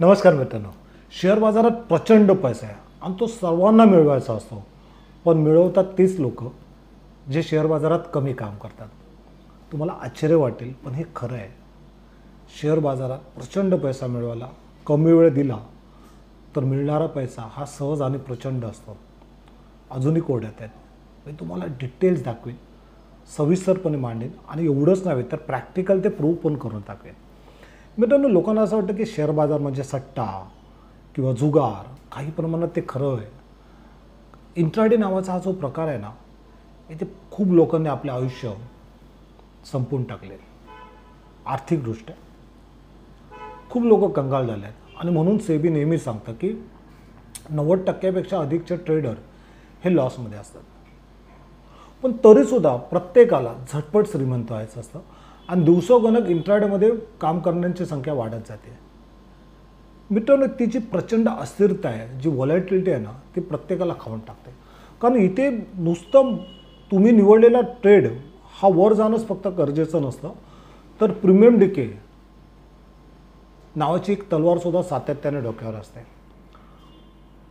नमस्कार मित्रांनो. शेअर बाजारात प्रचंड पैसा आहे आणि तो सर्वांना मिळवायचा असतो, पण मिळवतात तीच लोक जे शेअर बाजारात कमी काम करतात. तुम्हाला आश्चर्य वाटेल, पण हे खरं आहे. शेअर बाजारात प्रचंड पैसा मिळवायला कमी वेळ दिला तर मिळणारा पैसा हा सहज आणि प्रचंड असतो. अजूनही कोड्यात आहेत. मी तुम्हाला डिटेल्स दाखवेन, सविस्तरपणे मांडेन आणि एवढंच नव्हे तर प्रॅक्टिकल ते प्रूव्ह पण करून दाखवेन. मित्रांनो, लोकांना असं वाटतं की शेअर बाजार म्हणजे सट्टा किंवा जुगार. काही प्रमाणात ते खरं आहे. इंट्राडे नावाचा हा जो प्रकार आहे ना, इथे खूप लोकांनी आपले आयुष्य संपवून टाकले. आर्थिकदृष्ट्या खूप लोक कंगाल झाले आहेत आणि म्हणून सेबी नेहमी सांगतं की 90% अधिकचे ट्रेडर हे लॉसमध्ये असतात. पण तरीसुद्धा प्रत्येकाला झटपट श्रीमंत व्हायचं असतं आणि दिवसोगणक इंट्राडेमध्ये काम करण्याची संख्या वाढत जाते. मित्रांनो, तिची प्रचंड अस्थिरता आहे, जी व्हॉलॅटिलिटी आहे ना, ती प्रत्येकाला खाऊन टाकते. कारण इथे नुसतं तुम्ही निवडलेला ट्रेड हा वर जाणंच फक्त गरजेचं नसतं, तर प्रीमियम डिके नावाची एक तलवारसुद्धा सातत्याने डोक्यावर असते.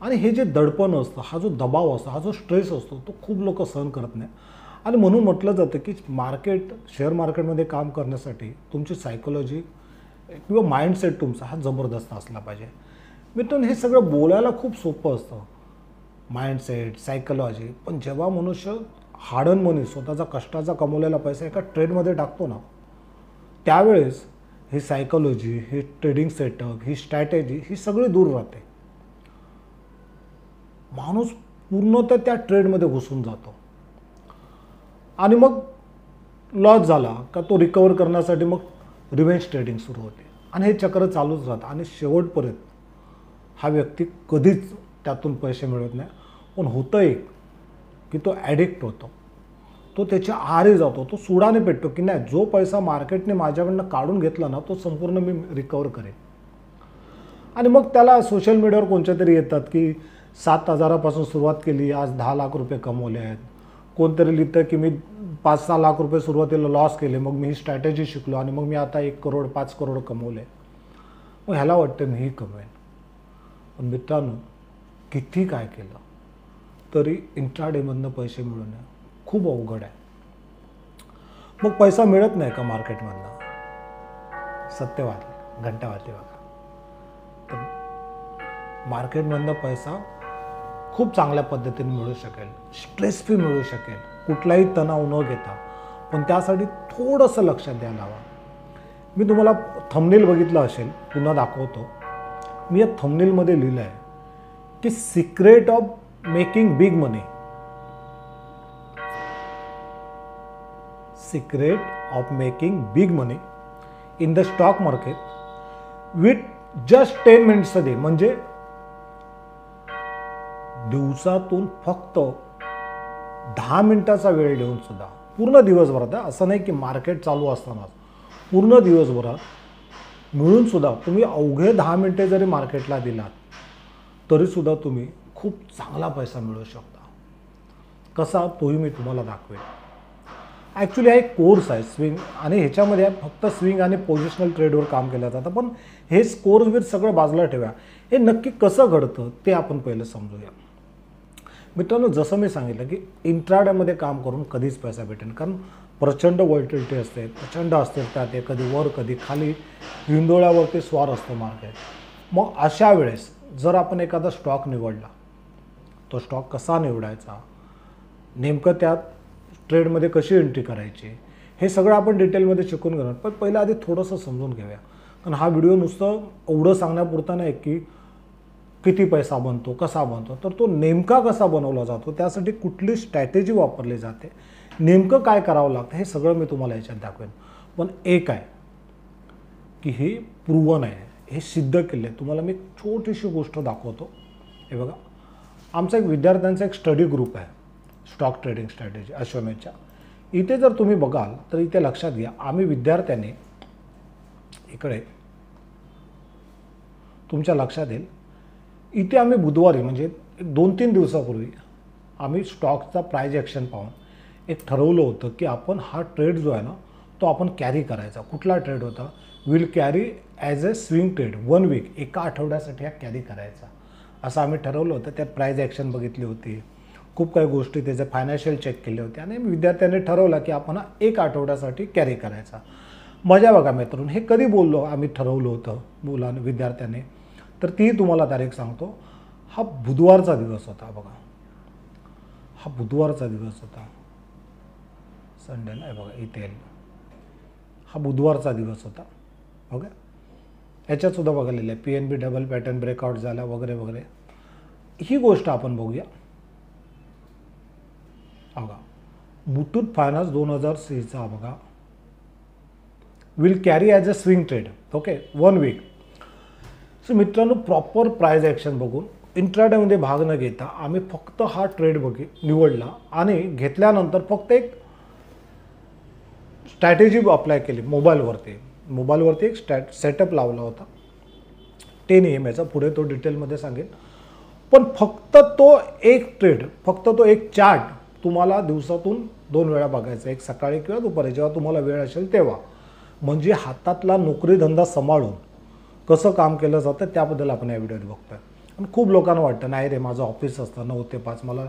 आणि हे जे दडपण असतं, हा जो दबाव असतो, हा जो स्ट्रेस असतो, तो खूप लोक सहन करत नाही. आणि म्हणून म्हटलं जातं की शेअर मार्केटमध्ये काम करण्यासाठी तुमची सायकोलॉजी किंवा माइंडसेट तुमचा हा जबरदस्त असला पाहिजे. मित्रांनो, हे सगळं बोलायला खूप सोपं असतं, माइंडसेट, सायकोलॉजी. पण जेव्हा मनुष्य हार्डन मनी, स्वतःचा कष्टाचा कमवलेला पैसा एका ट्रेडमध्ये टाकतो ना, त्यावेळेस ही सायकोलॉजी, ही ट्रेडिंग सेटअप, ही स्ट्रॅटेजी ही सगळी दूर राहते. माणूस पूर्णतः त्या ट्रेडमध्ये घुसून जातो आणि मग लॉस झाला का तो रिकवर करण्यासाठी मग रिव्हेंज ट्रेडिंग सुरू होते आणि हे चक्र चालूच राहतं आणि शेवटपर्यंत हा व्यक्ती कधीच त्यातून पैसे मिळवत नाही. पण होतं एक की तो ॲडिक्ट होतो, तो त्याच्या आहारी जातो, तो सुडाने पेटतो की नाही, जो पैसा मार्केटने माझ्याकडनं काढून घेतला ना, तो संपूर्ण मी रिकवर करेन. आणि मग त्याला सोशल मीडियावर कोणत्या तरी येतात की 7,000पासून सुरुवात केली, आज 10 लाख रुपये कमवले आहेत. कोणतरी लिहितं की मी 5-6 लाख रुपये सुरुवातीला लॉस केले, मग मी ही स्ट्रॅटेजी शिकलो आणि मग मी आता 1 करोड 5 करोड कमवले. मग ह्याला वाटतं मीही कमवेन. पण मित्रांनो, किती काय केलं तरी इंट्राडेमधनं पैसे मिळवणं खूप अवघड आहे. मग पैसा मिळत नाही का मार्केटमधनं? सत्य वाटले, घंटा वाटली बघा. तर मार्केटमधनं पैसा खूप चांगल्या पद्धतीने मिळू शकेल, स्ट्रेस फ्री मिळू शकेल, कुठलाही तणाव न घेता. पण त्यासाठी थोडंसं लक्षात द्यायला हवं. मी तुम्हाला थंबनेल बघितलं असेल, पुन्हा दाखवतो. मी या थंबनेलमध्ये लिहिलं आहे की secret of making big money. Secret of making big money in the stock market with just 10 minutes a day. म्हणजे दिवसातून फक्त 10 मिनिटाचा वेळ देऊन सुद्धा पूर्ण दिवसभरात, असं नाही की मार्केट चालू असताना, पूर्ण दिवसभरात मिळून सुद्धा तुम्ही अवघे 10 मिनिटे जरी मार्केटला दिलात तरीसुद्धा तुम्ही खूप चांगला पैसा मिळवू शकता. कसा, तोही मी तुम्हाला दाखवेन. ॲक्च्युली हा एक कोर्स आहे स्विंग, आणि ह्याच्यामध्ये फक्त स्विंग आणि पोझिशनल ट्रेडवर काम केलं जातं. पण हे स्कोर्सवर सगळं बाजूला ठेवा. हे नक्की कसं घडतं ते आपण पहिलं समजूया. मित्रांनो, जसं मी सांगितलं की इंट्राडेमध्ये काम करून कधीच पैसा भेटेल, कारण प्रचंड व्हॉलॅटिलिटी असते, प्रचंड अस्थिरता आहे, कधी वर कधी खाली, हिंदोळ्यावरती स्वार असतो मार्केट. मग अशा वेळेस जर आपण एखादा स्टॉक निवडला, तो स्टॉक कसा निवडायचा, नेमकं त्यात ट्रेडमध्ये कशी एंट्री करायची, हे सगळं आपण डिटेलमध्ये शिकून घेणार. पण पहिलं आधी थोडंसं समजून घेऊया. कारण हा व्हिडिओ नुसतं एवढं सांगण्यापुरता नाही की किती पैसा बनतो, कसा बनतो, तर तो नेमका कसा बनवला जातो, त्यासाठी कुठली स्ट्रॅटेजी वापरली जाते, नेमकं काय करावं लागतं, हे सगळं मी तुम्हाला याच्यात दाखवेन. पण एक आहे की हे प्रूव्हन आहे, हे सिद्ध केलं आहे. तुम्हाला मी छोटीशी गोष्ट दाखवतो. हे बघा, आमचा एक विद्यार्थ्यांचा एक स्टडी ग्रुप आहे, स्टॉक ट्रेडिंग स्ट्रॅटेजी अश्वमेधच्या. इथे जर तुम्ही बघाल तर इथे लक्षात घ्या, आम्ही विद्यार्थ्यांनी इकडे तुमच्या लक्षात येईल, इथे आम्ही बुधवारी म्हणजे 2-3 दिवसापूर्वी आम्ही स्टॉकचा प्राइस ॲक्शन पाहून एक ठरवलं होतं की आपण हा ट्रेड जो आहे ना, तो आपण कॅरी करायचा. कुठला ट्रेड होता? Will carry as a swing trade 1 week, एका आठवड्यासाठी हा कॅरी करायचा असं आम्ही ठरवलं होतं. त्यात प्राईज ॲक्शन बघितली होती, खूप काही गोष्टी त्याचे फायनान्शियल चेक केले होते आणि विद्यार्थ्यांनी ठरवलं की आपण हा एक आठवड्यासाठी कॅरी करायचा. मजा बघा मित्रांनो, हे कधी बोललो आम्ही ठरवलं होतं मुलांनी विद्यार्थ्यांनी, तर ती तुम्हाला तारीख सांगतो. हा बुधवारचा दिवस होता बघा, हा बुधवारचा दिवस होता, संडे नाही बघा इथे, हा बुधवारचा दिवस होता. ओके, याच्यातसुद्धा बघालेलं आहे PNB डबल पॅटर्न ब्रेकआउट झाला वगैरे वगैरे. ही गोष्ट आपण बघूया. बघा मुथूट फायनान्स 2006चा बघा, will carry as a swing trade. Okay, 1 week. So मित्रांनो, प्रॉपर प्राईज ॲक्शन बघून इंट्राडेमध्ये भाग न घेता आम्ही फक्त हा ट्रेड निवडला आणि घेतल्यानंतर फक्त एक स्ट्रॅटेजी अप्लाय केली मोबाईलवरती एक सेटअप लावला होता 10 AM याचा. पुढे तो डिटेलमध्ये सांगेन. पण फक्त तो एक ट्रेड, फक्त तो एक चार्ट तुम्हाला दिवसातून 2 वेळा बघायचा, एक सकाळी किंवा दुपारी जेव्हा तुम्हाला वेळ असेल तेव्हा. म्हणजे हातातला नोकरीधंदा सांभाळून कसं काम केलं जातं त्याबद्दल आपण या व्हिडिओत बघतोय. आणि खूप लोकांना वाटतं नाही रे, माझं ऑफिस असतं 9 ते 5, मला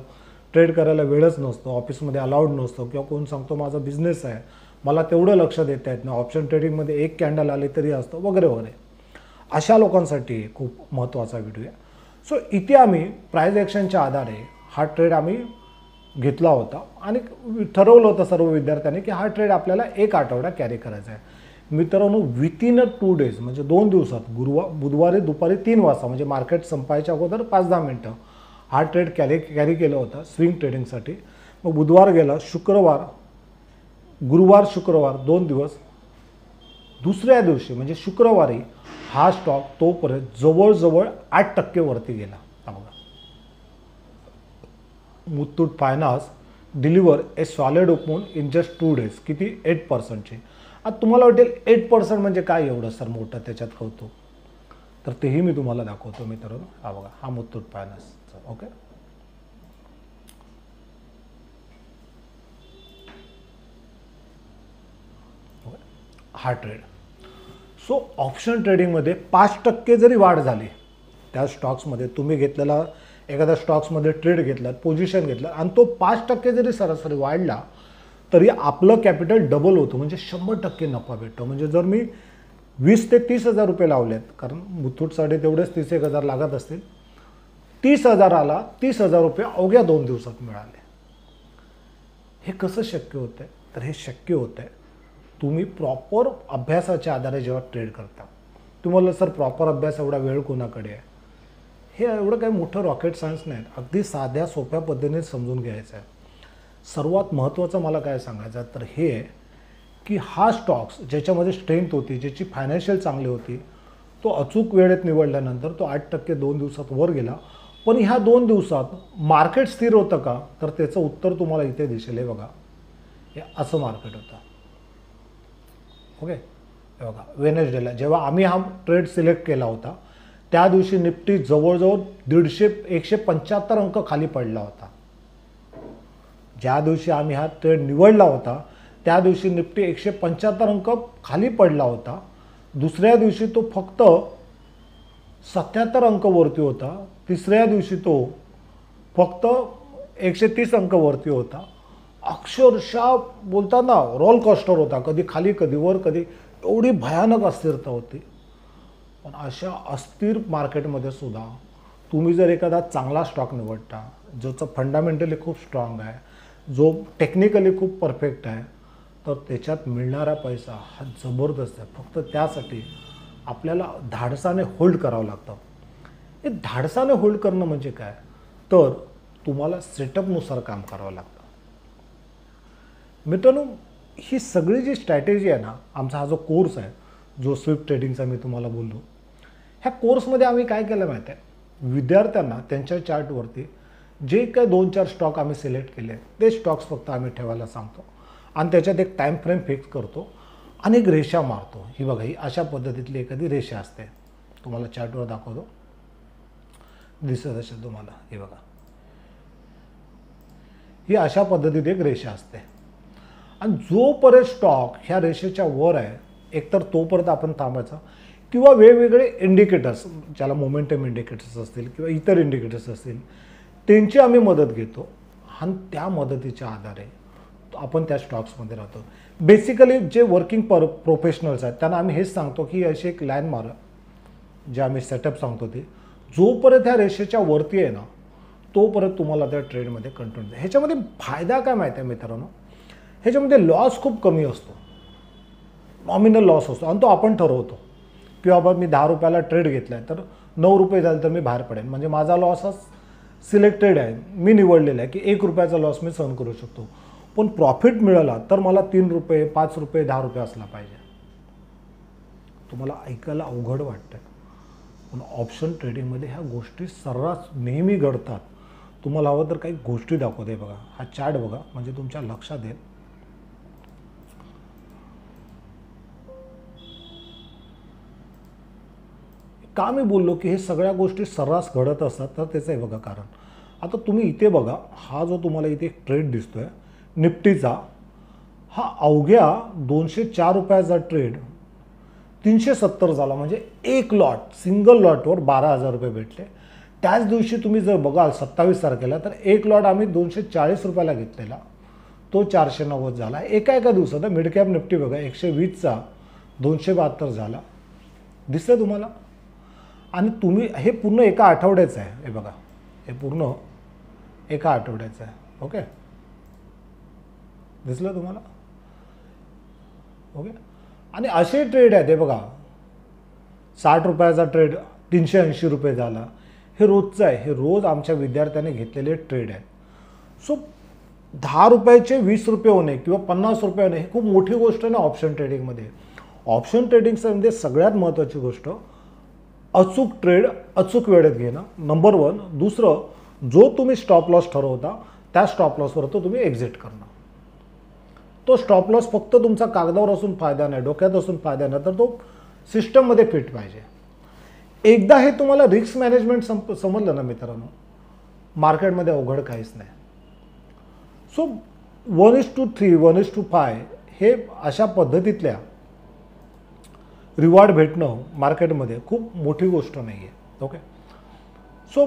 ट्रेड करायला वेळच नसतो, ऑफिसमध्ये अलाउड नसतो, किंवा कोण सांगतो माझा बिझनेस आहे, मला तेवढं लक्ष देता येत नाही, ऑप्शन ट्रेडिंगमध्ये एक कॅन्डल आली तरी असतं वगैरे वगैरे. अशा लोकांसाठी खूप महत्त्वाचा व्हिडिओ आहे. सो इथे आम्ही प्राईज ॲक्शनच्या आधारे हा ट्रेड आम्ही घेतला होता आणि ठरवलं होतं सर्व विद्यार्थ्यांनी की हा ट्रेड आपल्याला एक आठवडा कॅरी करायचा आहे. मित्रांनो, विथिन 2 डेज म्हणजे 2 दिवसात बुधवारी दुपारी 3 वाजता म्हणजे मार्केट संपायच्या अगोदर 5-10 मिनटं हा ट्रेड कॅरी केला होता स्विंग ट्रेडिंगसाठी. मग बुधवार गेला, गुरुवार शुक्रवार 2 दिवस, दुसऱ्या दिवशी म्हणजे शुक्रवारी हा स्टॉक तोपर्यंत जवळजवळ 8% वरती गेला. Muthoot finance deliver A solid open in just 2 days. किती? 8%ची. आता तुम्हाला वाटेल 8% म्हणजे काय एवढं सर मोठं त्याच्यात कौतुक, तर तेही मी तुम्हाला दाखवतो मित्रांनो. हा बघा, हा मुथूट फायनान्सचा. ओके, हा ट्रेड. सो ऑप्शन ट्रेडिंगमध्ये 5% जरी वाढ झाली त्या स्टॉक्समध्ये, तुम्ही घेतलेला एखाद्या स्टॉक्समध्ये ट्रेड घेतलात, पोझिशन घेतलं आणि तो 5% जरी सरासरी वाढला तरी आपलं कॅपिटल डबल होतं, म्हणजे 100% नफा भेटतो. म्हणजे जर मी 20 ते 30 हजार रुपये लावलेत, कारण मुथूटसाठी तेवढेच 31,000 लागत असतील, 30,000ला 30,000 रुपये अवघ्या 2 दिवसात मिळाले. हे कसं शक्य होतं? तर हे शक्य होतं तुम्ही प्रॉपर अभ्यासाच्या आधारे जेव्हा ट्रेड करता. तुम्हाला सर प्रॉपर अभ्यास एवढा वेळ कोणाकडे आहे? हे एवढं काही मोठं रॉकेट सायन्स नाही, अगदी साध्या सोप्या पद्धतीने समजून घ्यायचं आहे. सर्वात महत्त्वाचं मला काय सांगायचं तर हे आहे की हा स्टॉक्स ज्याच्यामध्ये स्ट्रेंथ होती, ज्याची फायनान्शियल चांगली होती, तो अचूक वेळेत निवडल्यानंतर तो 8% 2 दिवसात वर गेला. पण ह्या 2 दिवसात मार्केट स्थिर होतं का? तर त्याचं उत्तर तुम्हाला इथे दिसेल. हे बघा, हे असं मार्केट होतं. ओके, हे बघा, वेनेसडेला जेव्हा आम्ही हा ट्रेड सिलेक्ट केला होता त्या दिवशी निफ्टी जवळजवळ 175 अंक खाली पडला होता. ज्या दिवशी आम्ही हा ट्रेड निवडला होता त्या दिवशी निफ्टी 175 अंक खाली पडला होता. दुसऱ्या दिवशी तो फक्त 77 अंक वरती होता. तिसऱ्या दिवशी तो फक्त 130 अंक वरती होता. अक्षरशः बोलताना रोल कॉस्टर होता, कधी खाली कधी वर, कधी एवढी भयानक अस्थिरता होती. पण अशा अस्थिर मार्केटमध्ये सुद्धा तुम्ही जर एखादा चांगला स्टॉक निवडता, ज्याचं फंडामेंटली खूप स्ट्रॉंग आहे, जो टेक्निकली खूप परफेक्ट आहे, तर त्याच्यात मिळणारा पैसा हा जबरदस्त आहे. फक्त त्यासाठी आपल्याला धाडसाने होल्ड करावं लागतं. हे धाडसाने होल्ड करणं म्हणजे काय? तर तुम्हाला सेटअपनुसार काम करावं लागतं. मित्रांनो, ही सगळी जी स्ट्रॅटेजी आहे ना, आमचा हा जो कोर्स आहे, जो स्विफ्ट ट्रेडिंगचा मी तुम्हाला बोललो, ह्या कोर्समध्ये आम्ही काय केलं माहिती आहे, विद्यार्थ्यांना त्यांच्या चार्टवरती जे काही 2-4 स्टॉक आम्ही सिलेक्ट केले ते स्टॉक्स फक्त आम्ही ठेवायला सांगतो आणि त्याच्यात एक टाईम फ्रेम फिक्स करतो आणि एक रेषा मारतो. ही बघा, ही अशा पद्धतीतली एखादी रेषा असते. तुम्हाला चार्टवर दाखवतो, दिसत असेल तुम्हाला. हे बघा, ही अशा पद्धतीत एक रेषा असते आणि जोपर्यंत स्टॉक ह्या रेषेच्या वर आहे एकतर तोपर्यंत आपण थांबायचा, किंवा वेगवेगळे इंडिकेटर्स ज्याला मोमेंटम इंडिकेटर्स असतील किंवा इतर इंडिकेटर्स असतील त्यांची आम्ही मदत घेतो आणि त्या मदतीच्या आधारे आपण त्या स्टॉक्समध्ये राहतो. बेसिकली जे वर्किंग प्रोफेशनल्स आहेत त्यांना आम्ही हेच सांगतो की अशी एक लाईन मारा, जे आम्ही सेटअप सांगतो ते जोपर्यंत ह्या रेषेच्या वरती आहे ना तोपर्यंत तुम्हाला त्या ट्रेडमध्ये कंटिन्यू. ह्याच्यामध्ये फायदा काय माहिती आहे मित्रांनो, ह्याच्यामध्ये लॉस खूप कमी असतो, नॉमिनल लॉस असतो आणि तो आपण ठरवतो की बाबा मी 10 रुपयाला ट्रेड घेतला आहे तर 9 रुपये झाले तर मी बाहेर पडेन, म्हणजे माझा लॉस हा सिलेक्टेड आहे, मी निवडलेला आहे की 1 रुपयाचा लॉस मी सहन करू शकतो. पण प्रॉफिट मिळाला तर मला 3 रुपये 5 रुपये 10 रुपये असला पाहिजे. तुम्हाला ऐकायला अवघड वाटतं पण ऑप्शन ट्रेडिंगमध्ये ह्या गोष्टी सर्रास नेहमी घडतात. तुम्हाला हवं तर काही गोष्टी दाखवते बघा, हा चार्ट बघा म्हणजे तुमच्या लक्षात येईल. का मी बोललो की हे सगळ्या गोष्टी सर्रास घडत असतात तर त्याचं आहे बघा कारण. आता तुम्ही इथे बघा, हा जो तुम्हाला इथे एक ट्रेड दिसतोय निफ्टीचा, हा अवघ्या 204 रुपयाचा ट्रेड 370 झाला, म्हणजे एक लॉट सिंगल लॉटवर 12,000 रुपये भेटले. त्याच दिवशी तुम्ही जर बघाल 27 तारखेला तर एक लॉट आम्ही 240 रुपयाला घेतलेला, तो 490 झाला. एका दिवसात मिड कॅप निफ्टी बघा 120चा 272 झाला, दिसतंय तुम्हाला. आणि तुम्ही हे पूर्ण एका आठवड्याचं आहे, हे बघा हे पूर्ण एका आठवड्याचं आहे. ओके, दिसलं तुम्हाला. ओके, आणि असे ट्रेड आहेत हे बघा, 60 रुपयाचा ट्रेड 380 रुपये झाला, हे रोजचं आहे, हे रोज आमच्या विद्यार्थ्यांनी घेतलेले ट्रेड आहेत. सो 10 रुपयाचे 20 रुपये होणे किंवा 50 रुपये होणे ही खूप मोठी गोष्ट आहे ना ऑप्शन ट्रेडिंगमध्ये. ऑप्शन ट्रेडिंगमध्ये सगळ्यात महत्त्वाची गोष्ट अचूक ट्रेड अचूक वेळेत घेणं, नंबर 1. दुसरं, जो तुम्ही स्टॉप लॉस ठरवता त्या स्टॉप लॉसवर तो तुम्ही एक्झिट करणं. तो स्टॉप लॉस फक्त तुमचा कागदावर असून फायदा नाही, डोक्यात असून फायदा नाही, तर तो सिस्टममध्ये फिट पाहिजे. एकदा हे तुम्हाला रिस्क मॅनेजमेंट समजलं ना मित्रांनो, मार्केटमध्ये अवघड काहीच नाही. सो 1:3 1:5 हे अशा पद्धतीतल्या रिवॉर्ड भेटणं मार्केटमध्ये खूप मोठी गोष्ट नाही आहे. ओके, सो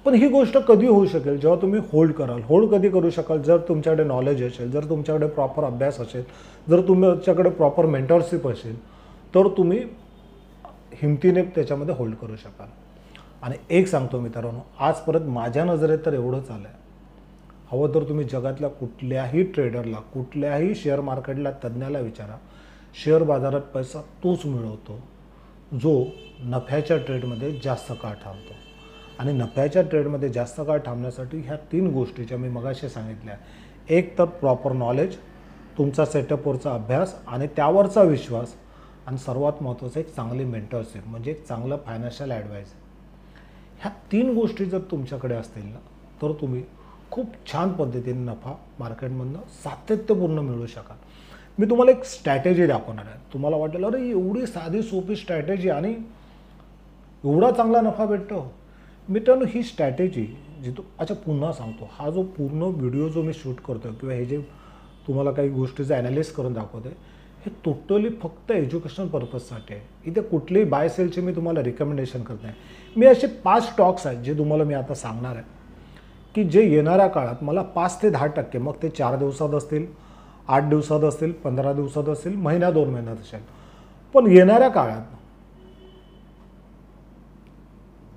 पण ही गोष्ट कधी होऊ शकेल, जेव्हा तुम्ही होल्ड कराल. होल्ड कधी करू शकाल, जर तुमच्याकडे नॉलेज असेल, जर तुमच्याकडे प्रॉपर अभ्यास असेल, जर तुमच्याकडे प्रॉपर मेंटरशिप असेल, तर तुम्ही हिमतीने त्याच्यामध्ये होल्ड करू शकाल. आणि एक सांगतो मित्रांनो, आजपर्यंत माझ्या नजरेत तर एवढंच आलं आहे, हवं तर तुम्ही जगातल्या कुठल्याही ट्रेडरला, कुठल्याही शेअर मार्केटला तज्ज्ञाला विचारा, शेअर बाजारात पैसा तोच मिळवतो जो नफ्याच्या ट्रेडमध्ये जास्त काळ थांबतो. आणि नफ्याच्या ट्रेडमध्ये जास्त काळ थांबण्यासाठी ह्या 3 गोष्टी ज्या मी मगाशी सांगितल्या, एक तर प्रॉपर नॉलेज, तुमचा सेटअपवरचा अभ्यास आणि त्यावरचा विश्वास, आणि सर्वात महत्त्वाचं एक चांगली मेंटरशिप म्हणजे एक चांगलं फायनान्शियल ॲडवायझर. ह्या 3 गोष्टी जर तुमच्याकडे असतील ना तर तुम्ही खूप छान पद्धतीने नफा मार्केटमधनं सातत्यपूर्ण मिळवू शकाल. मी तुम्हाला एक स्ट्रॅटेजी दाखवणार आहे. तुम्हाला वाटेल अरे एवढी साधी सोपी स्ट्रॅटेजी आणि एवढा चांगला नफा भेटतो. मित्रांनो, ही स्ट्रॅटेजी जी अच्छा पुन्हा सांगतो, हा जो पूर्ण व्हिडिओ जो मी शूट करतो किंवा हे जे तुम्हाला काही गोष्टीचं ॲनालिसिस करून दाखवतो आहे, हे टोटली फक्त एज्युकेशनल पर्पजसाठी आहे. इथे कुठलीही बाय सेलचे मी तुम्हाला रिकमेंडेशन करत नाही. मी असे 5 स्टॉक्स आहेत जे तुम्हाला मी आता सांगणार आहे की जे येणाऱ्या काळात मला 5 ते 10%, मग ते 4 दिवसात असतील, 8 दिवसात असतील, 15 दिवसात असतील, महिना 2 महिन्यात असेल, पण येणाऱ्या काळात,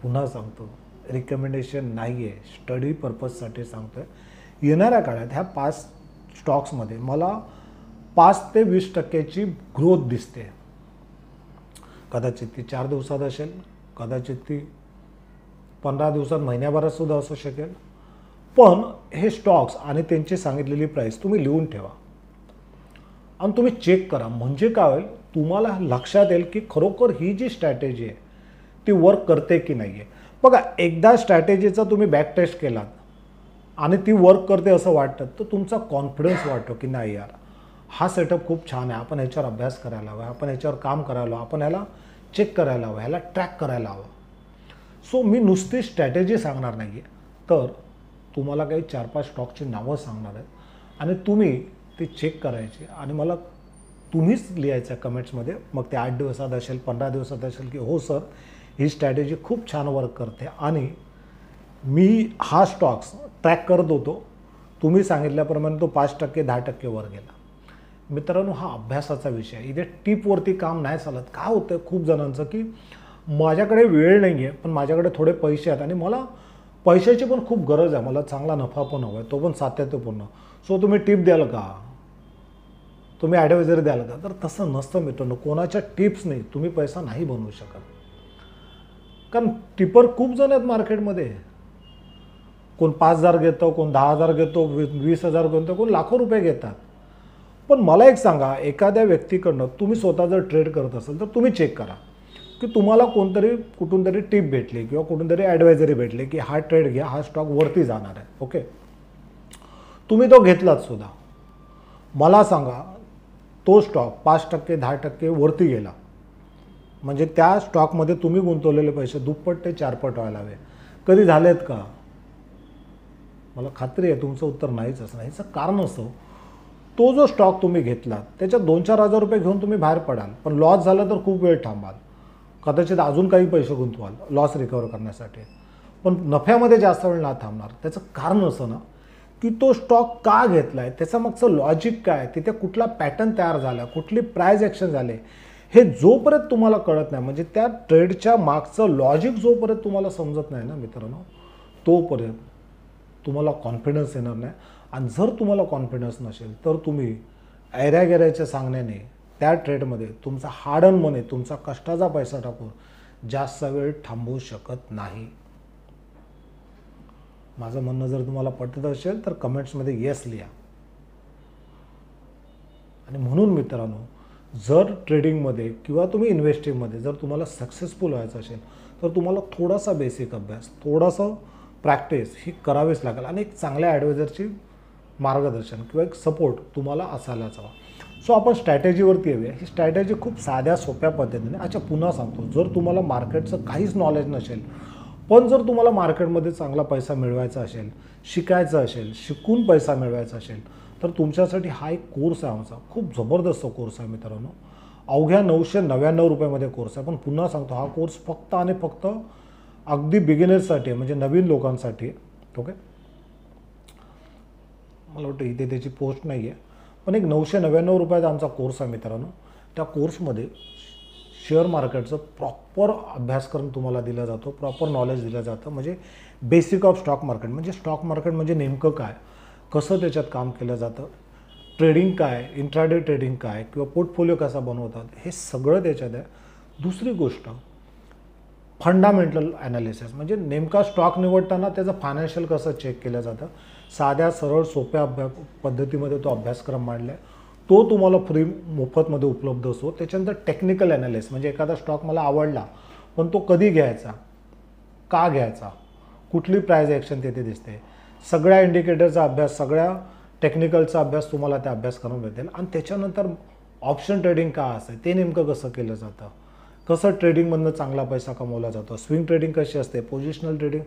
पुन्हा सांगतो रिकमेंडेशन नाही आहे, स्टडी पर्पजसाठी सांगतो आहे, येणाऱ्या काळात ह्या 5 स्टॉक्समध्ये मला 5 ते 20% ग्रोथ दिसते. कदाचित ती 4 दिवसात असेल, कदाचित ती 15 दिवसात, महिन्याभरात सुद्धा असू शकेल. पण हे स्टॉक्स आणि त्यांची सांगितलेली प्राईस तुम्ही लिहून ठेवा आणि तुम्ही चेक करा. म्हणजे काय होईल, तुम्हाला लक्षात येईल की खरोखर ही जी स्ट्रॅटेजी आहे ती वर्क करते की नाही आहे. बघा, एकदा स्ट्रॅटेजीचा तुम्ही बॅक टेस्ट केलात आणि ती वर्क करते असं वाटतं तर तुमचा कॉन्फिडन्स वाटतो की नाही यार, हा सेटअप खूप छान आहे, आपण ह्याच्यावर अभ्यास करायला हवा, आपण ह्याच्यावर काम करायला हवं, आपण ह्याला चेक करायला हवं, ह्याला ट्रॅक करायला हवं. सो मी नुसती स्ट्रॅटेजी सांगणार नाही आहे, तर तुम्हाला काही 4-5 स्टॉकची नावं सांगणार आहेत आणि तुम्ही ते चेक करायचे आणि मला तुम्हीच लिहायचं कमेंट्समध्ये, मग ते 8 दिवसात असेल 15 दिवसात असेल की हो सर ही स्ट्रॅटेजी खूप छान वर्क करते आणि मी हा स्टॉक्स ट्रॅक करत होतो, तुम्ही सांगितल्याप्रमाणे तो 5% 10% वर गेला. मित्रांनो, हा अभ्यासाचा विषय आहे. इथे टिपवरती काम नाही चालत. काय होतं खूप जणांचं की माझ्याकडे वेळ नाही आहे, पण माझ्याकडे थोडे पैसे आहेत आणि मला पैशाची पण खूप गरज आहे, मला चांगला नफा पण हवा आहे, तो पण सातत्यपूर्ण. सो तुम्ही टिप द्याल का, तुम्ही ॲडवायझरी द्याल का? तर तसं नसतं मित्रांनो. कोणाच्या टिप्स नाही तुम्ही पैसा नाही बनवू शकत. कारण टिपर खूप जण आहेत मार्केटमध्ये. कोण 5,000 घेतं, कोण 10,000 घेतो, 20,000 घेतो, कोण लाखो रुपये घेतात. पण मला एक सांगा, एखाद्या व्यक्तीकडनं तुम्ही स्वतः जर ट्रेड करत असाल तर तुम्ही चेक करा की तुम्हाला कोणतरी कुठून तरी टिप भेटली किंवा कुठून तरी ॲडवायझरी भेटली की हा ट्रेड घ्या, हा स्टॉक वरती जाणार आहे. ओके, तुम्ही तो घेतलात सुद्धा. मला सांगा, तो स्टॉक 5% 10% वरती गेला म्हणजे त्या स्टॉकमध्ये तुम्ही गुंतवलेले पैसे दुप्पट ते 4पट व्हायला हवे. कधी झालेत का? मला खात्री आहे तुमचं उत्तर नाहीच असणार. ह्याचं कारण असं, तो जो स्टॉक तुम्ही घेतलात त्याच्यात 2-4 हजार रुपये घेऊन तुम्ही बाहेर पडाल, पण लॉस झाला तर खूप वेळ थांबाल, कदाचित अजून काही पैसे गुंतवाल लॉस रिकवर करण्यासाठी, पण नफ्यामध्ये जास्त वेळ ना थांबणार. त्याचं कारण असं ना की तो स्टॉक का घेतला आहे, त्याचं मागचं लॉजिक काय, तिथे कुठला पॅटर्न तयार झाला, कुठली प्राइस ॲक्शन झाले, हे जोपर्यंत तुम्हाला कळत नाही, म्हणजे त्या ट्रेडच्या मागचं लॉजिक जोपर्यंत तुम्हाला समजत नाही ना मित्रांनो, तोपर्यंत तुम्हाला कॉन्फिडन्स येणार नाही. आणि जर तुम्हाला कॉन्फिडन्स नसेल तर तुम्ही ऐऱ्यागेऱ्याच्या सांगण्याने त्या ट्रेडमध्ये तुमचा हार्ड अर्न मनी, तुमचा कष्टाचा पैसा टाकून जास्त वेळ थांबवू शकत नाही. माझं म्हणणं जर तुम्हाला पटत असेल तर कमेंट्समध्ये येस लिहा. आणि म्हणून मित्रांनो, जर ट्रेडिंगमध्ये किंवा तुम्ही इन्व्हेस्टिंगमध्ये जर तुम्हाला सक्सेसफुल व्हायचं असेल तर तुम्हाला थोडासा बेसिक अभ्यास, थोडासा प्रॅक्टिस ही करावीच लागेल आणि एक चांगल्या ॲडवायझरची मार्गदर्शन किंवा एक सपोर्ट तुम्हाला असायलाच हवा. सो आपण स्ट्रॅटेजीवरती येऊया. ही स्ट्रॅटेजी खूप साध्या सोप्या पद्धतीने, अच्छा पुन्हा सांगतो, जर तुम्हाला मार्केटचं काहीच नॉलेज नसेल पण जर तुम्हाला मार्केटमध्ये चांगला पैसा मिळवायचा असेल, शिकायचं असेल, शिकून पैसा मिळवायचा असेल तर तुमच्यासाठी हा एक कोर्स आहे आमचा. खूप जबरदस्त कोर्स आहे मित्रांनो. अवघ्या 999 रुपयामध्ये कोर्स आहे. पण पुन्हा सांगतो, हा कोर्स फक्त आणि फक्त अगदी बिगिनर्ससाठी आहे, म्हणजे नवीन लोकांसाठी. ओके, मला वाटतं इथे त्याची पोस्ट नाही आहे, पण एक 999 रुपयाचा आमचा कोर्स आहे मित्रांनो. त्या कोर्समध्ये शेअर मार्केटचं प्रॉपर अभ्यासक्रम तुम्हाला दिला जातो, प्रॉपर नॉलेज दिलं जातं. म्हणजे बेसिक ऑफ स्टॉक मार्केट, म्हणजे स्टॉक मार्केट म्हणजे नेमकं काय, कसं त्याच्यात काम केलं जातं, ट्रेडिंग काय, इंट्राडे ट्रेडिंग काय किंवा पोर्टफोलिओ कसा बनवतात, हे सगळं त्याच्यात आहे. दुसरी गोष्ट, फंडामेंटल ॲनालिसिस, म्हणजे नेमका स्टॉक निवडताना त्याचं फायनान्शियल कसं चेक केलं जातं. साध्या सरळ सोप्या पद्धतीमध्ये तो अभ्यासक्रम मांडला आहे. तो तुम्हाला फ्री मोफतमध्ये उपलब्ध असतो. त्याच्यानंतर टेक्निकल ॲनालिसिस, म्हणजे एखादा स्टॉक मला आवडला पण तो कधी घ्यायचा, का घ्यायचा, कुठली प्राइस ॲक्शन तिथे दिसते, सगळ्या इंडिकेटरचा अभ्यास, सगळ्या टेक्निकलचा अभ्यास तुम्हाला त्या अभ्यासक्रम भेटेल. आणि त्याच्यानंतर ऑप्शन ट्रेडिंग काय असते, ते नेमकं कसं केलं जातं, कसं ट्रेडिंगमधनं चांगला पैसा कमवला जातो, स्विंग ट्रेडिंग कशी असते, पोझिशनल ट्रेडिंग,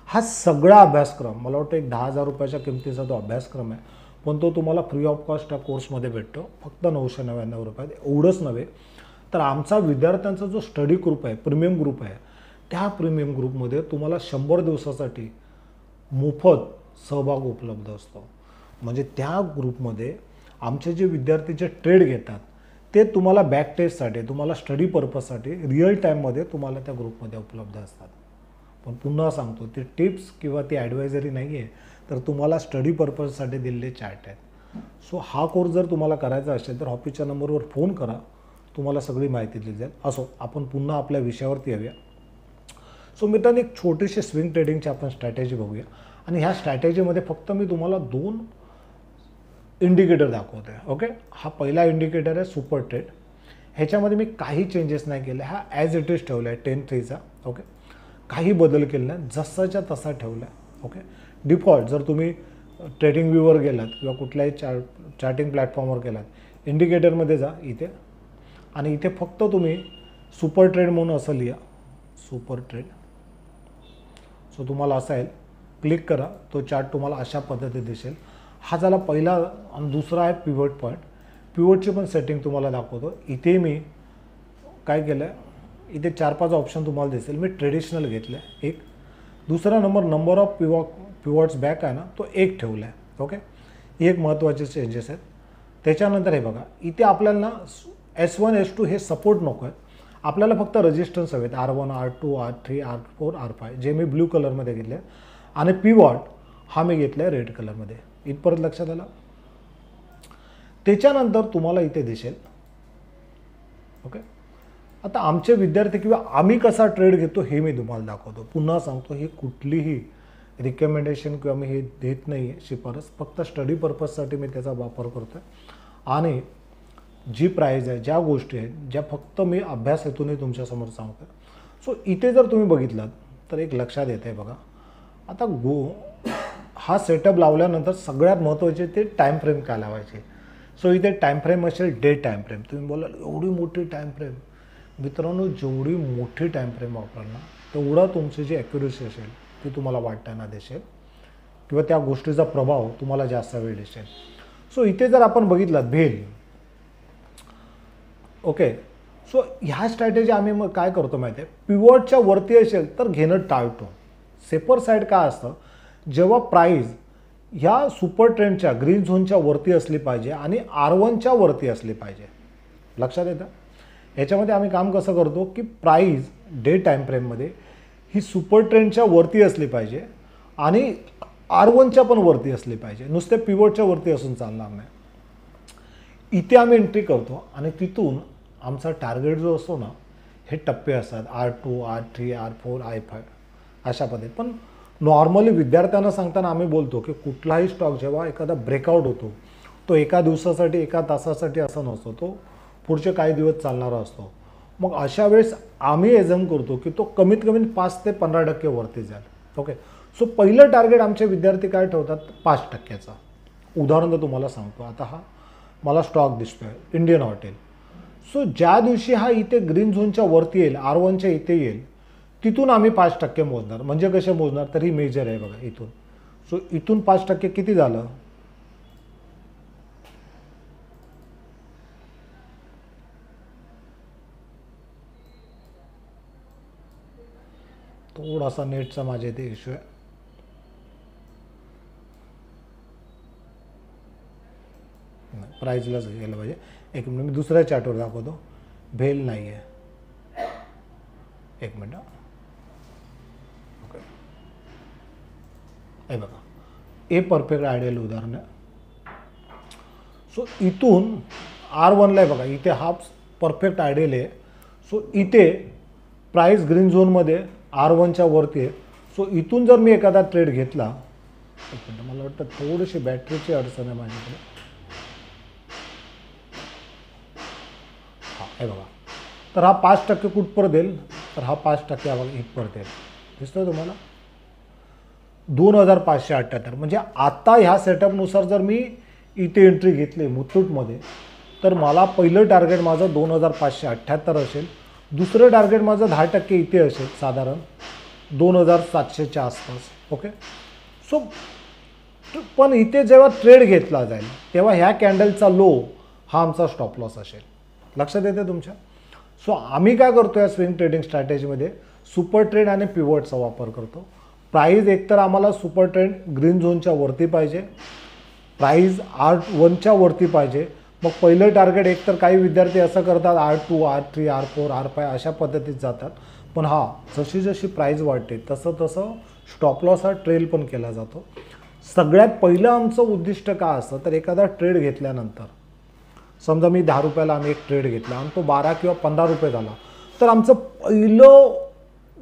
हा सगळा अभ्यासक्रम, मला वाटतं एक 10,000 रुपयाच्या किमतीचा तो अभ्यासक्रम आहे. पण तो तुम्हाला फ्री ऑफ कॉस्ट त्या कोर्समध्ये भेटतो, फक्त 999 रुपयात. एवढंच नव्हे तर आमचा विद्यार्थ्यांचा जो स्टडी ग्रुप आहे, प्रीमियम ग्रुप आहे, त्या प्रीमियम ग्रुपमध्ये तुम्हाला 100 दिवसासाठी मोफत सहभाग उपलब्ध असतो. म्हणजे त्या ग्रुपमध्ये आमचे जे विद्यार्थी जे ट्रेड घेतात ते तुम्हाला बॅक टेस्टसाठी, तुम्हाला स्टडी पर्पजसाठी रिअल टाईममध्ये तुम्हाला त्या ग्रुपमध्ये उपलब्ध असतात. पण पुन्हा सांगतो, ते टिप्स किंवा ती ॲडवायझरी नाही आहे, तर तुम्हाला स्टडी पर्पजसाठी दिलेले चार्ट आहेत. सो हा कोर्स जर तुम्हाला करायचा असेल तर ऑफिसच्या नंबरवर फोन करा, तुम्हाला सगळी माहिती दिली जाईल. असो, आपण पुन्हा आपल्या विषयावरती येऊया. सो मित्रांनो, एक छोटीशी स्विंग ट्रेडिंगची आपण स्ट्रॅटेजी बघूया. आणि ह्या स्ट्रॅटेजीमध्ये फक्त मी तुम्हाला 2 इंडिकेटर दाखवतो आहे. ओके, हा पहिला इंडिकेटर आहे सुपर ट्रेड. ह्याच्यामध्ये मी काही चेंजेस नाही केले, हा ॲज इट इज ठेवला आहे 10-3चा. ओके, काही बदल केले नाही, जसाच्या तसा ठेवला आहे. ओके, डिफॉल्ट जर तुम्ही ट्रेडिंग व्ह्यूवर गेलात किंवा कुठल्याही चार्टिंग प्लॅटफॉर्मवर गेलात, इंडिकेटरमध्ये जा इथे, आणि इथे फक्त तुम्ही सुपर ट्रेड म्हणून असं लिहा, सुपर ट्रेड. सो तुम्हाला असं आहे, क्लिक करा, तो चार्ट तुम्हाला अशा पद्धतीने दिसेल. हा झाला पहिला. आणि दुसरा आहे पिव्होट पॉईंट. पिव्होटची पण सेटिंग तुम्हाला दाखवतो. इथे मी काय केलं आहे, इथे 4-5 ऑप्शन तुम्हाला दिसेल. मी ट्रेडिशनल घेतलं आहे एक. दुसरा नंबर ऑफ पिवॉट्स बॅक आहे ना, तो 1 ठेवला आहे. ओके, ही एक महत्त्वाचे चेंजेस आहेत. त्याच्यानंतर हे बघा, इथे आपल्याला ना S1 S2 हे सपोर्ट नको आहेत. आपल्याला फक्त रजिस्टन्स हवेत R1 R2 R3 R4 R5, जे मी ब्ल्यू कलरमध्ये घेतले. आणि पिवॉट हा मी घेतला आहे रेड कलरमध्ये. इथपर्यंत लक्षात आलं. त्याच्यानंतर तुम्हाला इथे दिसेल. ओके, आता आमचे विद्यार्थी किंवा आम्ही कसा ट्रेड घेतो हे मी तुम्हाला दाखवतो. पुन्हा सांगतो, ही कुठलीही रिकमेंडेशन किंवा मी हे देत नाही आहे शिफारस. फक्त स्टडी पर्पजसाठी मी त्याचा वापर करतो आहे. आणि जी प्राईज आहे, ज्या गोष्टी आहेत, ज्या फक्त मी अभ्यास हेतूनही तुमच्यासमोर सांगतो. सो इथे जर तुम्ही बघितलात तर एक लक्षात येतं आहे बघा. आता हा सेटअप लावल्यानंतर सगळ्यात महत्त्वाचे ते टाईम फ्रेम काय लावायचे. सो इथे टाईम फ्रेम असेल डे टाईम फ्रेम. तुम्ही बोलाल एवढी मोठी टाईम फ्रेम. मित्रांनो, जेवढी मोठी टाईम फ्रेम वापराल ना, तेवढा तुमची जी ॲक्युरेसी असेल ती तुम्हाला वाटताना दिसेल किंवा त्या गोष्टीचा प्रभाव तुम्हाला जास्त वेळ दिसेल. सो इथे जर आपण बघितलात भेल. ओके, सो ह्या स्ट्रॅटेजी आम्ही मग काय करतो माहिती आहे, पिवॉटच्या वरती असेल तर घेणं टाळतो. सेफर साईड काय असतं, जेव्हा प्राईज ह्या सुपर ट्रेंडच्या ग्रीन झोनच्या वरती असली पाहिजे आणि R1च्या वरती असली पाहिजे. लक्षात येतं. याच्यामध्ये आम्ही काम कसं करतो की प्राईज डे टाईम फ्रेममध्ये ही सुपर ट्रेंडच्या वरती असली पाहिजे आणि R1च्या पण वरती असली पाहिजे. नुसते पिवॉटच्या वरती असून चालणार नाही. इथे आम्ही एंट्री करतो आणि तिथून आमचा टार्गेट जो असतो ना, हे टप्पे असतात R2 R3 R4 I5 अशा पद्धतीत. पण नॉर्मली विद्यार्थ्यांना सांगताना आम्ही बोलतो की कुठलाही स्टॉक जेव्हा एखादा ब्रेकआउट होतो तो एका दिवसासाठी एका तासासाठी असा नसतो, तो पुढचे काही दिवस चालणारा असतो. मग अशा वेळेस आम्ही एझम करतो की तो कमीत कमी 5 ते 15% वरती जाईल. ओके, सो पहिलं टार्गेट आमचे विद्यार्थी काय ठेवतात, 5%चा. उदाहरण तर तुम्हाला सांगतो. आता हा मला स्टॉक दिसतोय इंडियन हॉटेल. सो ज्या दिवशी हा इथे ग्रीन झोनच्या वरती येईल, R1च्या इथे येईल, तिथून आम्ही 5% मोजणार. म्हणजे कसे मोजणार, तर ही मेजर आहे बघा इथून. सो इथून 5% किती झालं, थोडासा नेटचा माझ्या इथे इश्यू आहे. प्राईजलाच गेलं पाहिजे. एक मिनिट, मी दुसऱ्या चार्टवर दाखवतो. भेल नाही आहे. एक मिनिट. ओके, हे बघा, हे परफेक्ट आयडियल उदाहरण आहे. सो इथून R1ला आहे बघा, इथे हा परफेक्ट आयडियल आहे. सो इथे प्राईस ग्रीन झोनमध्ये R1च्या वरती आहे. सो इथून जर मी एखादा ट्रेड घेतला, एक मिनिट, मला वाटतं थोडीशी बॅटरीची अडचण आहे माझ्याकडे. हां, हे बघा, तर हा 5% कुठपर्यंत येईल, तर हा 5% हा बघा इथपर्यंत येईल. दिसतोय तुम्हाला 2578. म्हणजे आता ह्या सेटअपनुसार जर मी इथे एंट्री घेतली मुथूटमध्ये, तर मला पहिलं टार्गेट माझं 2578 असेल. दुसरं टार्गेट माझं 10% इथे असेल, साधारण 2700च्या आसपास. ओके, सो पण इथे जेव्हा ट्रेड घेतला जाईल तेव्हा ह्या कॅन्डलचा लो हा आमचा स्टॉप लॉस असेल. लक्षात येते तुमच्या. सो आम्ही काय करतो या स्विंग ट्रेडिंग स्ट्रॅटेजीमध्ये, सुपर ट्रेंड आणि पिवॉटचा वापर करतो. प्राईज एकतर आम्हाला सुपर ट्रेंड ग्रीन झोनच्या वरती पाहिजे, प्राईज R1च्या वरती पाहिजे. मग पहिलं टार्गेट एकतर काही विद्यार्थी असं करतात R2 R3 R4 R5 अशा पद्धतीत जातात. पण हा जशी जशी प्राईज वाढते तसं तसं स्टॉप लॉस हा ट्रेल पण केला जातो. सगळ्यात पहिलं आमचं उद्दिष्ट काय असतं, तर एखादा ट्रेड घेतल्यानंतर समजा मी 10 रुपयाला आम्ही एक ट्रेड घेतला आणि तो 12 किंवा 15 रुपये झाला, तर आमचं पहिलं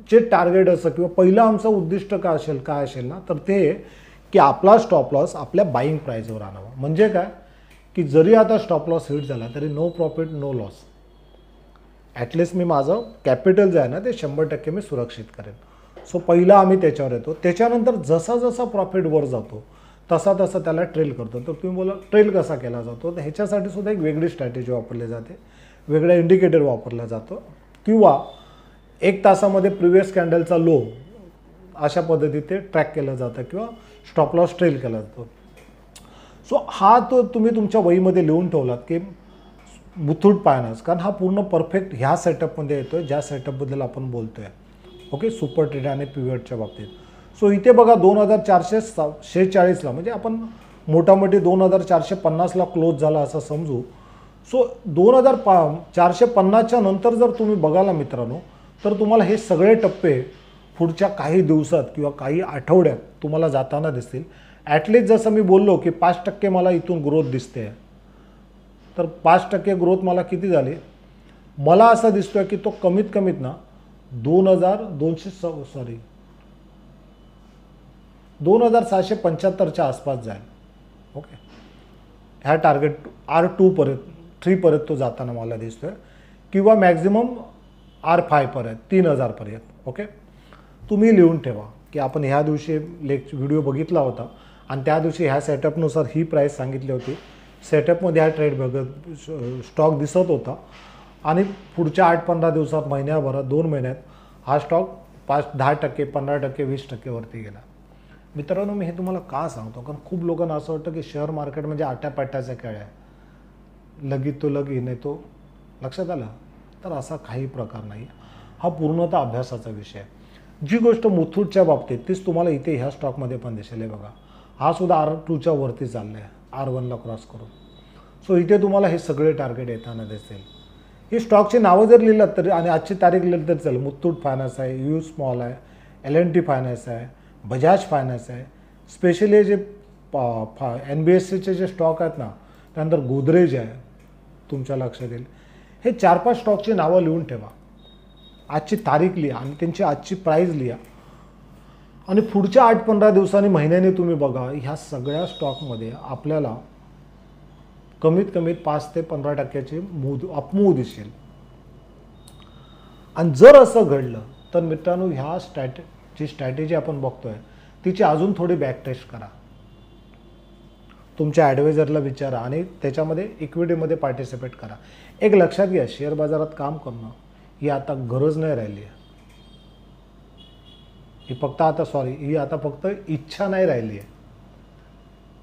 जे टार्गेट असं किंवा पहिलं आमचं उद्दिष्ट काय असेल ना, तर ते की आपला स्टॉप लॉस आपल्या बाईंग प्राईजवर आणावा. म्हणजे काय की जरी आता स्टॉप लॉस हिट झाला तरी no profit no loss. At least मी माझं कॅपिटल जे आहे ना ते 100% मी सुरक्षित करेन. सो पहिला आम्ही त्याच्यावर येतो. त्याच्यानंतर जसा जसा प्रॉफिट वर जातो तसा तसा त्याला ट्रेल करतो. तर तुम्ही बोला ट्रेल कसा केला जातो, तर ह्याच्यासाठी सुद्धा एक वेगळी स्ट्रॅटेजी वापरली जाते, वेगळा इंडिकेटर वापरला जातो. किंवा 1 तासामध्ये प्रिव्हियस कॅन्डलचा लो अशा पद्धतीने ट्रॅक केलं जातं किंवा स्टॉप लॉस ट्रेल केला जातो. सो हा तो तुम्ही तुमच्या वहीमध्ये लिहून ठेवलात की मुथूट फायनान्स, कारण हा पूर्ण परफेक्ट ह्या सेटअपमध्ये येतो आहे ज्या सेटअपबद्दल आपण बोलतो आहे. ओके, सुपर ट्रेड आणि पिव्हटच्या बाबतीत. सो इथे बघा 2446ला म्हणजे आपण मोठामोठी 2450ला क्लोज झाला असं समजू. सो 2450च्या नंतर जर तुम्ही बघाला मित्रांनो, तर तुम्हाला हे सगळे टप्पे पुढच्या काही दिवसात किंवा काही आठवड्यात तुम्हाला जाताना दिसतील. ॲटलिस्ट जसं मी बोललो की 5% मला इथून ग्रोथ दिसते आहे, तर 5% ग्रोथ मला किती झाली, मला असं दिसतोय की तो कमीत कमीत ना 2775च्या आसपास जाईल. ओके, ह्या टार्गेट R2 3 पर्यंत तो जाताना मला दिसतोय, किंवा मॅक्झिमम R5 पर्यंत 3000 पर्यंत. ओके, तुम्ही लिहून ठेवा की आपण ह्या दिवशी व्हिडिओ बघितला होता आणि त्या दिवशी ह्या सेटअपनुसार ही प्राईस सांगितली होती. सेटअपमध्ये हा ट्रेड स्टॉक दिसत होता आणि पुढच्या 8-15 दिवसात, महिन्याभरात, 2 महिन्यात हा स्टॉक 5-10%, 15%, 20% वरती गेला. मित्रांनो, मी हे तुम्हाला का सांगतो, कारण खूप लोकांना असं वाटतं की शेअर मार्केट म्हणजे आट्यापाट्याचा खेळ आहे, लगी तो लगी नाही तो. लक्षात आलं? तर असा काही प्रकार नाही. हा पूर्णतः अभ्यासाचा विषय आहे. जी गोष्ट मुथूटच्या बाबतीत तीच तुम्हाला इथे ह्या स्टॉकमध्ये पण दिसेल. बघा, हा सुद्धा R2च्या वरती चालला आहे, R1ला क्रॉस करून. सो इथे तुम्हाला हे सगळे टार्गेट येताना दिसेल. ही स्टॉकची नावं जर लिहिलं तरी आणि आजची तारीख लिहिली तरी चालेल. मुथूट फायनान्स आहे, यू स्मॉल आहे, L&T फायनान्स आहे, बजाज फायनान्स आहे. स्पेशली जे NBFCचे जे स्टॉक आहेत ना, त्यानंतर गोदरेज आहे, तुमच्या लक्षात येईल. हे 4-5 स्टॉकची नावं लिहून ठेवा, आजची तारीख लिहा आणि त्यांची आजची प्राईस लिहा आणि पुढच्या 8-15 दिवसांनी, महिन्याने तुम्ही बघा, ह्या सगळ्या स्टॉकमध्ये आपल्याला कमीत कमी 5 ते 15%ची अपमूव दिसेल. आणि जर असं घडलं तर मित्रांनो, ह्या जी स्ट्रॅटेजी आपण बघतोय तिची अजून थोडी बॅक टेस्ट करा, तुमच्या ॲडवायझरला विचारा आणि त्याच्यामध्ये इक्विटीमध्ये पार्टिसिपेट करा. एक लक्षात घ्या, शेअर बाजारात काम करणं ही आता गरज नाही राहिली आहे. ही आता फक्त इच्छा नाही राहिली आहे.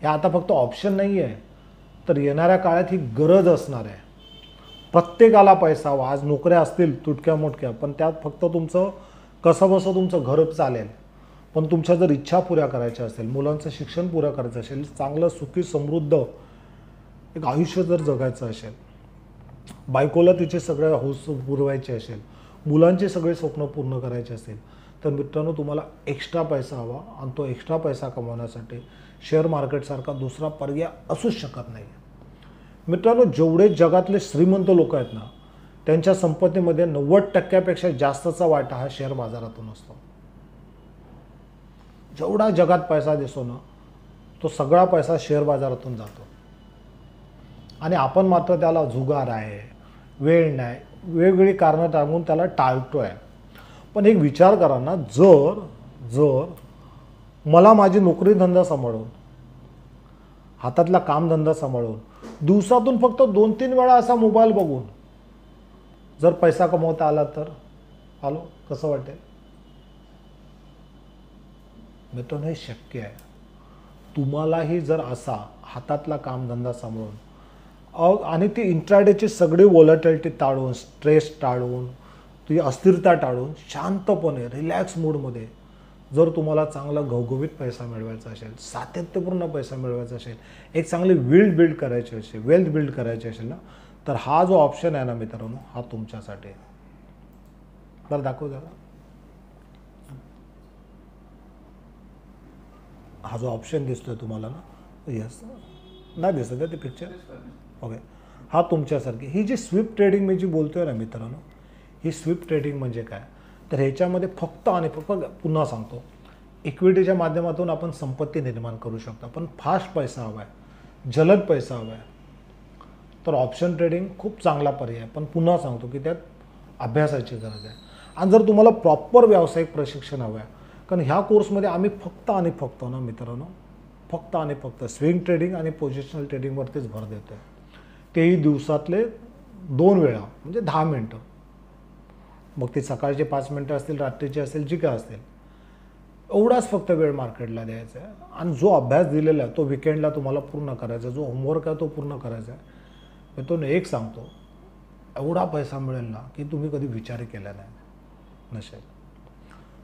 हे आता फक्त ऑप्शन नाही आहे, तर येणाऱ्या काळात ही गरज असणार आहे. प्रत्येकाला पैसा हवा. आज नोकऱ्या असतील तुटक्या मोठक्या, पण त्यात फक्त तुमचं कसं बसं तुमचं घर चालेल. पण तुमच्या जर इच्छा पुऱ्या करायच्या असेल, मुलांचं शिक्षण पुरं करायचं असेल, चांगलं सुखी समृद्ध एक आयुष्य जर जगायचं असेल, बायकोला तिचे सगळे हौस पुरवायचे असेल, मुलांचे सगळे स्वप्न पूर्ण करायचे असेल, तर मित्रांनो तुम्हाला एक्स्ट्रा पैसा हवा. आणि तो एक्स्ट्रा पैसा कमवण्यासाठी शेअर मार्केटसारखा दुसरा पर्याय असूच शकत नाही. मित्रांनो, जेवढे जगातले श्रीमंत लोक आहेत ना, त्यांच्या संपत्तीमध्ये 90%पेक्षा जास्तचा वाटा हा शेअर बाजारातून असतो. जेवढा जगात पैसा दिसतो ना, तो सगळा पैसा शेअर बाजारातून जातो. आणि आपण मात्र त्याला जुगार आहे, वेळ नाही, वेगवेगळी कारणं टाळून त्याला टाळतो आहे. पण एक विचार करा ना, जर मला माझी नोकरी धंदा सांभाळून, हातातला कामधंदा सांभाळून, दिवसातून फक्त 2-3 वेळा असा मोबाईल बघून जर पैसा कमवता आला तर कसं वाटेल? मित्रांनो, हे शक्य आहे. तुम्हालाही जर असा हातातला कामधंदा सांभाळून आणि ती इंट्राडेची सगळी व्हॉलॅटिलिटी टाळून, स्ट्रेस टाळून, ती अस्थिरता टाळून, शांतपणे रिलॅक्स मूडमध्ये जर तुम्हाला चांगला घवघवीत पैसा मिळवायचा असेल, सातत्यपूर्ण पैसा मिळवायचा असेल, एक चांगली वेल्थ बिल्ड करायची असेल ना, तर हा जो ऑप्शन आहे ना मित्रांनो, हा तुमच्यासाठी आहे. बरं, दाखवू जरा. हा जो ऑप्शन दिसतोय तुम्हाला ना, यस, नाही दिसत आहे ते पिक्चर? ओके, हा तुमच्यासारखी ही जी स्विप ट्रेडिंग मी जी बोलतोय ना मित्रांनो, ही स्विप ट्रेडिंग म्हणजे काय, तर ह्याच्यामध्ये फक्त आणि फक्त, पुन्हा सांगतो, इक्विटीच्या माध्यमातून आपण संपत्ती निर्माण करू शकतो. पण फास्ट पैसा हवा आहे, जलद पैसा हवा आहे, तर ऑप्शन ट्रेडिंग खूप चांगला पर्याय आहे. पण पुन्हा सांगतो की त्यात अभ्यासाची गरज आहे. आणि जर तुम्हाला प्रॉपर व्यावसायिक प्रशिक्षण हवं आहे, कारण ह्या कोर्समध्ये आम्ही फक्त आणि फक्त ना मित्रांनो, फक्त स्विंग ट्रेडिंग आणि पोझिशनल ट्रेडिंगवरतीच भर देतो आहे. तेही दिवसातले 2 वेळा, म्हणजे 10 मिनटं. मग ते सकाळचे 5 मिनटं असतील, रात्रीचे असेल, जी काय असतील, एवढाच फक्त वेळ मार्केटला द्यायचा आहे आणि जो अभ्यास दिलेला आहे तो विकेंडला तुम्हाला पूर्ण करायचा आहे, जो होमवर्क आहे तो पूर्ण करायचा आहे. मी तो एक सांगतो, एवढा पैसा मिळेल ना की तुम्ही कधी विचार केला नाही नसेल.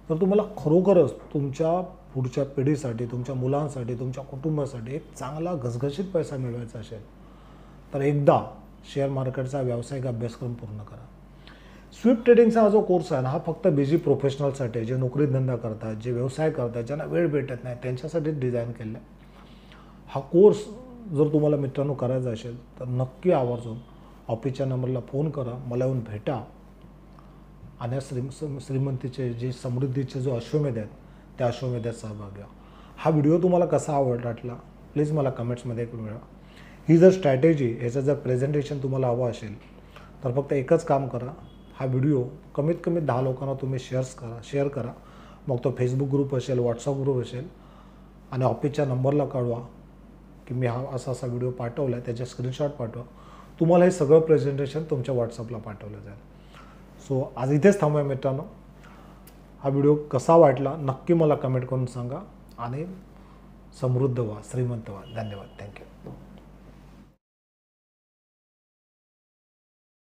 तर तुम्हाला खरोखरच तुमच्या पुढच्या पिढीसाठी, तुमच्या मुलांसाठी, तुमच्या कुटुंबासाठी एक चांगला घसघशीत पैसा मिळवायचा असेल तर एकदा शेअर मार्केटचा व्यावसायिक अभ्यासक्रम पूर्ण करा. स्विफ्ट ट्रेडिंगचा हा जो कोर्स आहे ना, हा फक्त बिझी प्रोफेशनलसाठी आहे, जे नोकरीधंदा करतात, जे व्यवसाय करतात, ज्यांना वेळ भेटत नाही त्यांच्यासाठीच डिझाईन केलेला आहे. हा कोर्स जर तुम्हाला मित्रांनो करायचा असेल तर नक्की आवर्जून ऑफिसच्या नंबरला फोन करा, मला येऊन भेटा आणि श्रीमंतीचे जे समृद्धीचे जो अश्वमेध आहेत त्या अश्वमेधात सहभाग घ्या. हा व्हिडिओ तुम्हाला कसा आवडला प्लीज मला कमेंट्समध्ये मिळवा. ही जर स्ट्रॅटेजी, याचं जर प्रेझेंटेशन तुम्हाला हवं असेल तर फक्त एकच काम करा, हा व्हिडिओ कमीत कमी 10 लोकांना तुम्ही शेअर करा. मग तो फेसबुक ग्रुप असेल, व्हॉट्सअप ग्रुप असेल आणि ऑफिसच्या नंबरला कळवा की मी हा असा व्हिडिओ पाठवला आहे, त्याचे स्क्रीनशॉट पाठवा. तुम्हाला हे सगळं प्रेझेंटेशन तुमच्या व्हॉट्सअपला पाठवलं जाईल. सो आज इथेच थांबूया मित्रांनो. हा व्हिडिओ कसा वाटला नक्की मला कमेंट करून सांगा आणि समृद्ध व्हा, श्रीमंत व्हा. धन्यवाद. थँक्यू.